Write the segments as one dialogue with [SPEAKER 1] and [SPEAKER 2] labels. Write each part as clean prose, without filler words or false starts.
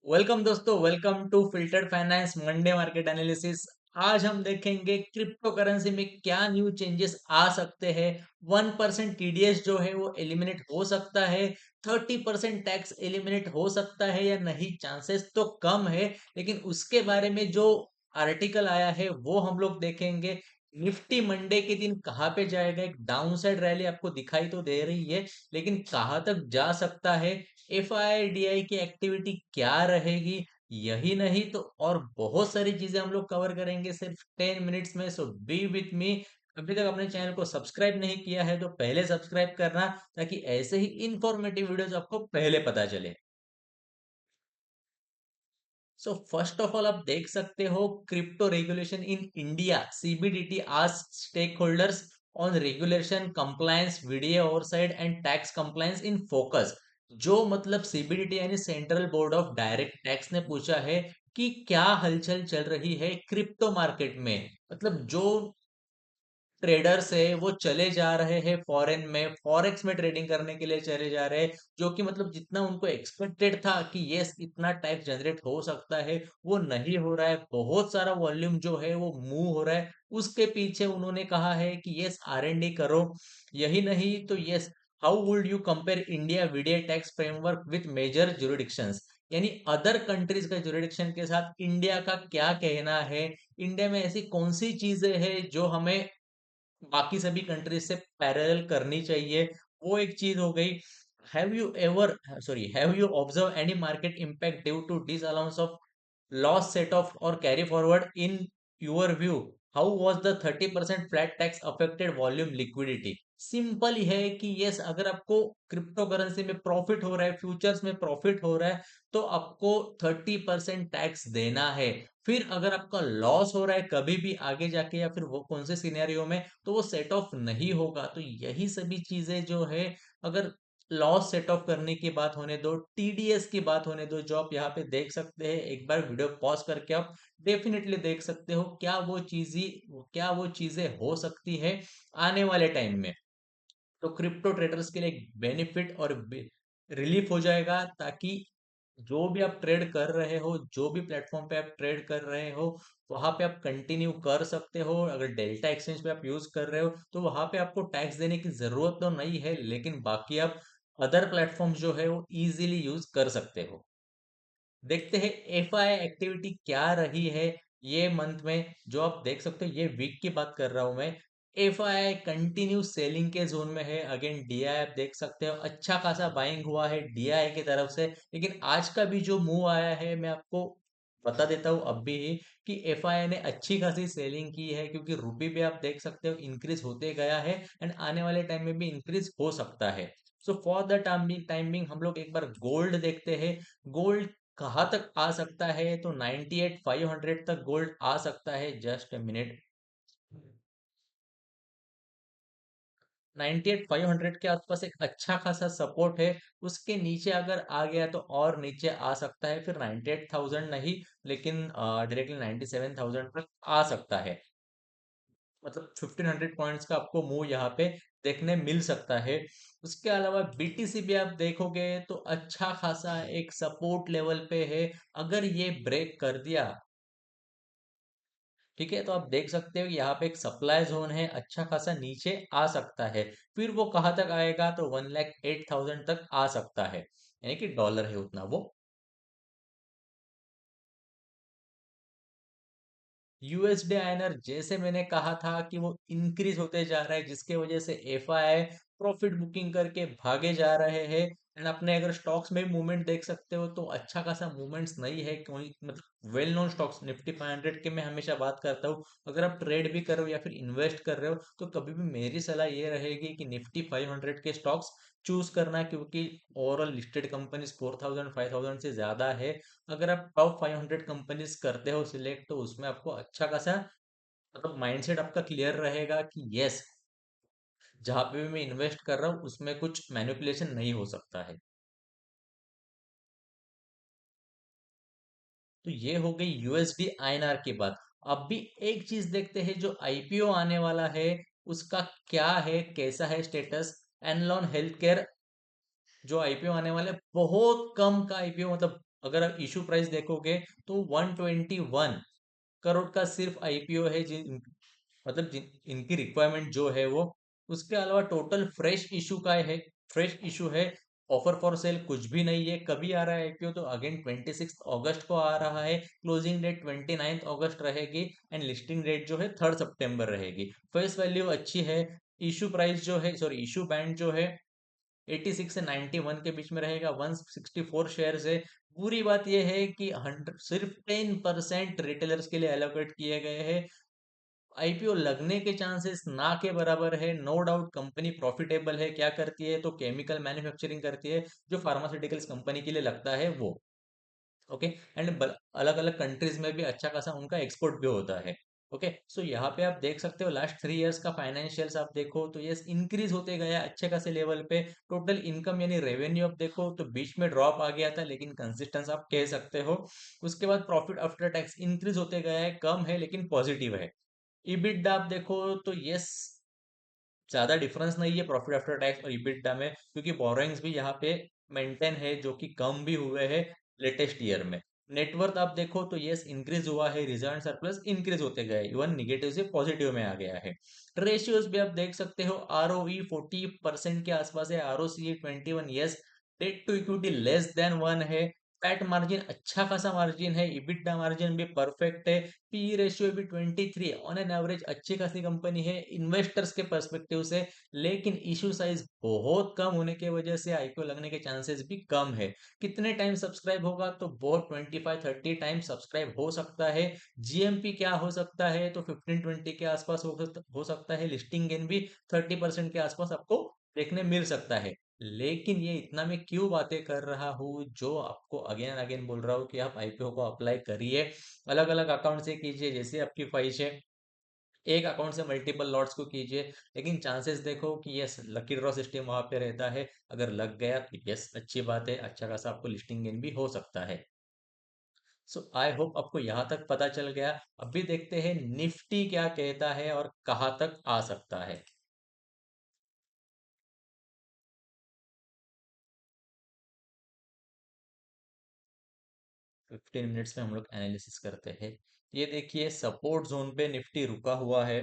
[SPEAKER 1] Welcome दोस्तों, welcome to filtered finance Monday market analysis. आज हम देखेंगे क्रिप्टो करेंसी में क्या न्यू चेंजेस आ सकते हैं। 1% टीडीएस जो है वो एलिमिनेट हो सकता है। 30% टैक्स एलिमिनेट हो सकता है या नहीं, चांसेस तो कम है। लेकिन उसके बारे में जो आर्टिकल आया है वो हम लोग देखेंगे। निफ्टी मंडे के दिन कहाँ पे जाएगा, एक डाउनसाइड रैली आपको दिखाई तो दे रही है, लेकिन कहाँ तक जा सकता है। एफआईडीआई की एक्टिविटी क्या रहेगी, यही नहीं तो और बहुत सारी चीजें हम लोग कवर करेंगे सिर्फ 10 मिनट्स में। सो बी विथ मी। अभी तक अपने चैनल को सब्सक्राइब नहीं किया है तो पहले सब्सक्राइब करना, ताकि ऐसे ही इंफॉर्मेटिव वीडियोस आपको पहले पता चले। सो फर्स्ट ऑफ ऑल आप देख सकते हो, crypto regulation in India, CBDT ask stakeholders on regulation compliance, video oversight and tax compliance in focus. जो मतलब सीबीडीटी यानी central board of direct tax ने पूछा है कि क्या हलचल चल रही है क्रिप्टो मार्केट में। मतलब जो ट्रेडर्स है वो चले जा रहे हैं फॉरेन में, फॉरेक्स में ट्रेडिंग करने के लिए चले जा रहे हैं, जो कि मतलब जितना उनको एक्सपेक्टेड था कि यस इतना टैक्स जनरेट हो सकता है, वो नहीं हो रहा है। बहुत सारा वॉल्यूम जो है वो मूव हो रहा है। उसके पीछे उन्होंने कहा है कि यस आर&डी करो। यही नहीं तो yes, how would you compare India VDA tax framework with major jurisdictions, यानी अदर कंट्रीज का जुरिडिक्शन के साथ इंडिया का क्या कहना है। इंडिया में ऐसी कौन सी चीजें हैं जो हमें बाकी सभी कंट्रीज से पैरेलल करनी चाहिए, वो एक चीज हो गई। Have you observe any market impact due to disallowance of loss set off और carry forward in your view? How was the 30% flat tax affected volume liquidity? Simple ही है कि यस, अगर आपको क्रिप्टो करेंसी में प्रॉफिट हो रहा है, फ्यूचर्स में प्रॉफिट हो रहा है, तो आपको 30% टैक्स देना है। फिर अगर आपका लॉस हो रहा है कभी भी आगे जाके या फिर वो कौन से सिनेरियो में, तो वो सेट ऑफ नहीं होगा। तो यही सभी चीजें जो है, अगर लॉस सेट ऑफ करने की बात होने दो, टीडीएस की बात होने दो, जो आप यहाँ पे देख सकते हैं, एक बार वीडियो पॉज करके आप डेफिनेटली देख सकते हो क्या वो चीजें हो सकती है आने वाले टाइम में। तो क्रिप्टो ट्रेडर्स के लिए एक बेनिफिट और रिलीफ हो जाएगा, ताकि जो भी आप ट्रेड कर रहे हो, जो भी प्लेटफॉर्म पे आप ट्रेड कर रहे हो, वहां पे आप कंटिन्यू कर सकते हो। अगर डेल्टा एक्सचेंज पे आप यूज कर रहे हो तो वहां पे आपको टैक्स देने की जरूरत तो नहीं है, लेकिन बाकी आप अदर प्लेटफॉर्म जो है वो इजीली यूज कर सकते हो। देखते हैं एफआई एक्टिविटी क्या रही है ये मंथ में। जो आप देख सकते हो, ये वीक की बात कर रहा हूं मैं। एफआई कंटिन्यू सेलिंग के जोन में है। अगेन डीआई आप देख सकते हो, अच्छा खासा बाइंग हुआ है डीआई की तरफ से। लेकिन आज का भी जो मूव आया है, मैं आपको बता देता हूँ अभी ही कि एफआई ने अच्छी खासी सेलिंग की है, क्योंकि रुपी भी आप देख सकते हो इंक्रीज होते गया है, एंड आने वाले टाइम में भी इंक्रीज हो सकता है। सो फॉर द टाइमिंग हम लोग एक बार गोल्ड देखते हैं। गोल्ड कहाँ तक आ सकता है, तो 98,500 तक गोल्ड आ सकता है। Just a minute. 98,500 के आसपास एक अच्छा खासा सपोर्ट है। उसके नीचे अगर आ गया तो और नीचे आ सकता है, फिर 98,000 नहीं, लेकिन डायरेक्टली 97,000 तक आ सकता है। मतलब 1500 पॉइंट्स का आपको मूव यहाँ पे देखने मिल सकता है। उसके अलावा बीटीसी भी आप देखोगे तो अच्छा खासा एक सपोर्ट लेवल पे है। अगर ये ब्रेक कर दिया, ठीक है, तो आप देख सकते हो यहाँ पे एक सप्लाई जोन है, अच्छा खासा नीचे आ सकता है। फिर वो कहाँ तक आएगा, तो 1,08,000 तक आ सकता है, यानी कि डॉलर है उतना वो। यूएसडी आईएनआर जैसे मैंने कहा था कि वो इंक्रीज होते जा रहा है, जिसके वजह से एफआई प्रॉफिट बुकिंग करके भागे जा रहे हैं। एंड अपने अगर स्टॉक्स में मूवमेंट देख सकते हो तो अच्छा खासा मूवमेंट्स नहीं है कोई, मतलब वेल नोन स्टॉक्स निफ्टी 500 के मैं हमेशा बात करता हूँ। अगर आप ट्रेड भी कर रहे हो या फिर इन्वेस्ट कर रहे हो, तो कभी भी मेरी सलाह ये रहेगी कि निफ्टी 500 के स्टॉक्स चूज करना, क्योंकि ओवरऑल लिस्टेड कंपनीज 4,000 5,000 से ज्यादा है। अगर आप टॉप 500 कंपनीज करते हो सिलेक्ट, तो उसमें आपको अच्छा खासा, मतलब माइंडसेट आपका क्लियर रहेगा कि यस, जहां पे भी मैं इन्वेस्ट कर रहा हूँ उसमें कुछ मैनिपुलेशन नहीं हो सकता है। तो ये हो गई यूएसडी आईएनआर की बात। अब भी एक चीज देखते हैं, जो आईपीओ आने वाला है उसका क्या है, कैसा है स्टेटस। एनलॉन हेल्थ केयर जो आईपीओ आने वाला है, बहुत कम का आईपीओ, मतलब अगर आप इशू प्राइस देखोगे तो 121 करोड़ का सिर्फ आईपीओ है, मतलब इनकी रिक्वायरमेंट जो है वो। उसके अलावा टोटल फ्रेश इशू का है, फ्रेश इशू है, ऑफर फॉर सेल कुछ भी नहीं है। कभी आ रहा है आईपीओ, तो अगेन 26 अगस्त को आ रहा है, क्लोजिंग डेट 29 अगस्त रहेगी, एंड लिस्टिंग डेट जो है 3 सितंबर रहेगी। फेस वैल्यू अच्छी है। इशू प्राइस जो है, सॉरी इशू बैंड जो है 86 से 91 के बीच में रहेगा, 164 शेयर है। बुरी बात यह है कि 100 सिर्फ 10% रिटेलर्स के लिए एलोकेट किए गए हैं। आईपीओ लगने के चांसेस ना के बराबर है। नो डाउट कंपनी प्रॉफिटेबल है। क्या करती है तो केमिकल मैन्युफैक्चरिंग करती है, जो फार्मास्यूटिकल्स कंपनी के लिए लगता है वो। ओके, एंड अलग अलग कंट्रीज में भी अच्छा खासा उनका एक्सपोर्ट भी होता है। ओके, सो यहाँ पे आप देख सकते हो लास्ट 3 इयर्स का फाइनेंशियल्स आप देखो तो यस इंक्रीज होते गया अच्छे खासे लेवल पे। टोटल इनकम यानी रेवेन्यू आप देखो तो बीच में ड्रॉप आ गया था, लेकिन कंसिस्टेंस आप कह सकते हो। उसके बाद प्रॉफिट आफ्टर टैक्स इंक्रीज होते गया है, कम है लेकिन पॉजिटिव है। ईबिटडा आप देखो तो यस ज्यादा डिफरेंस नहीं है प्रॉफिट आफ्टर टैक्स और ईबिटडा में, क्योंकि बोरोइंग्स भी यहाँ पे मेंटेन है, जो कि कम भी हुए हैं लेटेस्ट ईयर में। नेटवर्थ आप देखो तो यस इंक्रीज हुआ है, रिजर्व सरप्लस इंक्रीज होते गए, इवन निगेटिव से पॉजिटिव में आ गया है। रेशियोज भी आप देख सकते हो, आरओई 40% के आसपास है, ROC 21, yes. Debt to equity less than 1 है। पैट मार्जिन अच्छा खासा मार्जिन है, इबिटडा मार्जिन भी परफेक्ट है। पी रेशियो भी 23 ऑन एन एवरेज, अच्छी खासी कंपनी है इन्वेस्टर्स के पर्सपेक्टिव से। लेकिन इशू साइज बहुत कम होने की वजह से आईपीओ लगने के चांसेस भी कम है। कितने टाइम सब्सक्राइब होगा तो बहुत 25-30 टाइम सब्सक्राइब हो सकता है। जीएमपी क्या हो सकता है तो 15-20 के आसपास हो सकता है। लिस्टिंग गेन भी 30% के आसपास आपको देखने मिल सकता है। लेकिन ये इतना मैं क्यों बातें कर रहा हूँ, जो आपको अगेन एंड अगेन बोल रहा हूँ कि आप आईपीओ को अप्लाई करिए, अलग अलग अकाउंट से कीजिए जैसे आपकी ख्वाहिश है। एक अकाउंट से मल्टीपल लॉट्स को कीजिए, लेकिन चांसेस देखो कि यस लकी ड्रॉ सिस्टम वहां पे रहता है। अगर लग गया तो यस अच्छी बात है, अच्छा खासा आपको लिस्टिंग गेन भी हो सकता है। सो आई होप आपको यहाँ तक पता चल गया। अभी देखते हैं निफ्टी क्या कहता है और कहाँ तक आ सकता है। 15 मिनट्स में हम लोग एनालिसिस करते हैं। ये देखिए सपोर्ट जोन पे निफ्टी रुका हुआ है।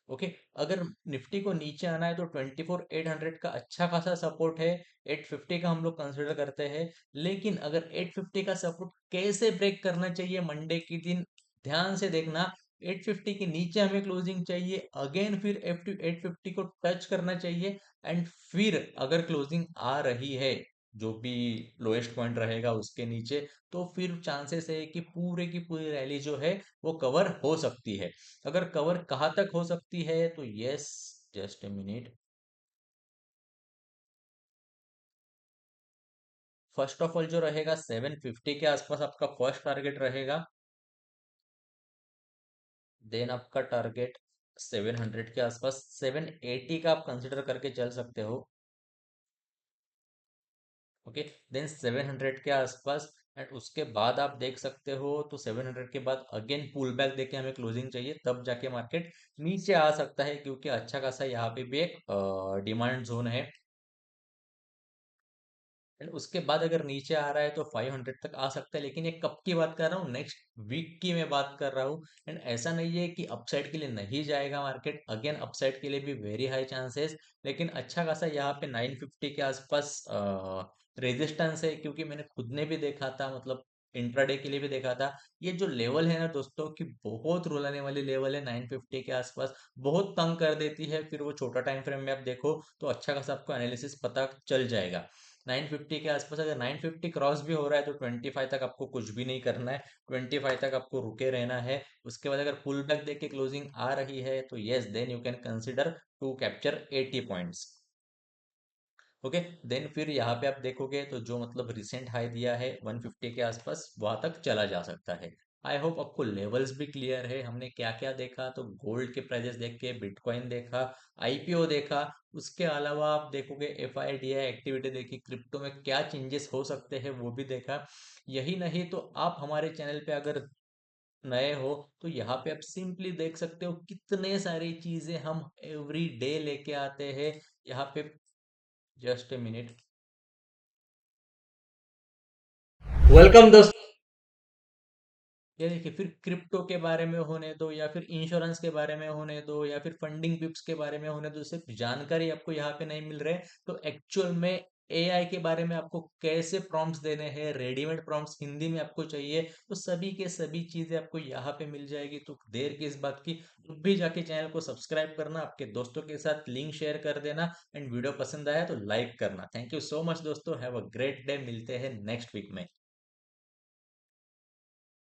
[SPEAKER 1] ओके, अगर निफ्टी को नीचे आना है तो 24,800 का अच्छा खासा सपोर्ट है। 850 का हम लोग कंसिडर करते हैं। लेकिन अगर 850 का सपोर्ट कैसे ब्रेक करना चाहिए मंडे के दिन, ध्यान से देखना। 850 के नीचे हमें क्लोजिंग चाहिए, अगेन फिर 850 को टच करना चाहिए, एंड फिर अगर क्लोजिंग आ रही है जो भी लोएस्ट पॉइंट रहेगा उसके नीचे, तो फिर चांसेस है कि पूरे की पूरी रैली जो है वो कवर हो सकती है। अगर कवर कहाँ तक हो सकती है तो yes, just a minute. First of all जो रहेगा 750 के आसपास आपका फर्स्ट टारगेट रहेगा। देन आपका टारगेट 700 के आसपास, 780 का आप कंसिडर करके चल सकते हो। ओके, देन 700 के आसपास, एंड उसके बाद आप देख सकते हो तो 700 के बाद अगेन पुल बैक देके हमें क्लोजिंग चाहिए, तब जाके मार्केट नीचे आ सकता है, क्योंकि अच्छा खासा यहाँ पे भी एक डिमांड जोन है। एंड उसके बाद अगर नीचे आ रहा है तो 500 तक आ सकता है, लेकिन ये कब की बात कर रहा हूँ, नेक्स्ट वीक की मैं बात कर रहा हूँ। एंड ऐसा नहीं है कि अपसाइड के लिए नहीं जाएगा मार्केट, अगेन अपसाइड के लिए भी वेरी हाई चांसेस। लेकिन अच्छा खासा यहाँ पे 950 के आसपास रेजिस्टेंस है, क्योंकि मैंने खुद ने भी देखा था, मतलब इंट्राडे के लिए भी देखा था। ये जो लेवल है ना दोस्तों की, बहुत रुलाने वाली लेवल है 950 के आसपास, बहुत तंग कर देती है। फिर वो छोटा टाइम फ्रेम में आप देखो तो अच्छा खासा आपको एनालिसिस पता चल जाएगा। 950 के आसपास अगर 950 क्रॉस भी हो रहा है तो 25 तक आपको कुछ भी नहीं करना है, 25 तक आपको रुके रहना है। उसके बाद अगर पुल बैक देके क्लोजिंग आ रही है तो yes then you can consider to capture 80 points. Okay, then फिर यहाँ पे आप देखोगे तो जो मतलब रिसेंट हाई दिया है 150 के आसपास, वहां तक चला जा सकता है। आई होप आपको लेवल्स भी क्लियर है, हमने क्या क्या देखा तो गोल्ड के प्राइजेस देख के, बिटकॉइन देखा, आईपीओ देखा। उसके अलावा आप देखोगे एफआईडीआई एक्टिविटी देखी, क्रिप्टो में क्या चेंजेस हो सकते हैं वो भी देखा। यही नहीं तो आप हमारे चैनल पे अगर नए हो तो यहाँ पे आप सिंपली देख सकते हो कितने सारी चीजें हम एवरी डे लेके आते हैं यहाँ पे। Just a minute. वेलकम दोस्तों। ये देखिए, फिर क्रिप्टो के बारे में होने दो या फिर इंश्योरेंस के बारे में होने दो या फिर फंडिंग पिप्स के बारे में होने दो, सिर्फ जानकारी आपको यहाँ पे नहीं मिल रहे। तो एक्चुअल में एआई के बारे में आपको कैसे प्रॉम्प्ट्स देने हैं, रेडीमेड प्रॉम्प्ट्स हिंदी में आपको चाहिए, तो सभी के सभी चीजें आपको यहाँ पे मिल जाएगी। तो देर किस बात की, तुम भी जाके चैनल को सब्सक्राइब करना, आपके दोस्तों के साथ लिंक शेयर कर देना, एंड वीडियो पसंद आया तो लाइक करना। थैंक यू सो मच दोस्तों, हैव अ ग्रेट डे, मिलते हैं नेक्स्ट वीक में।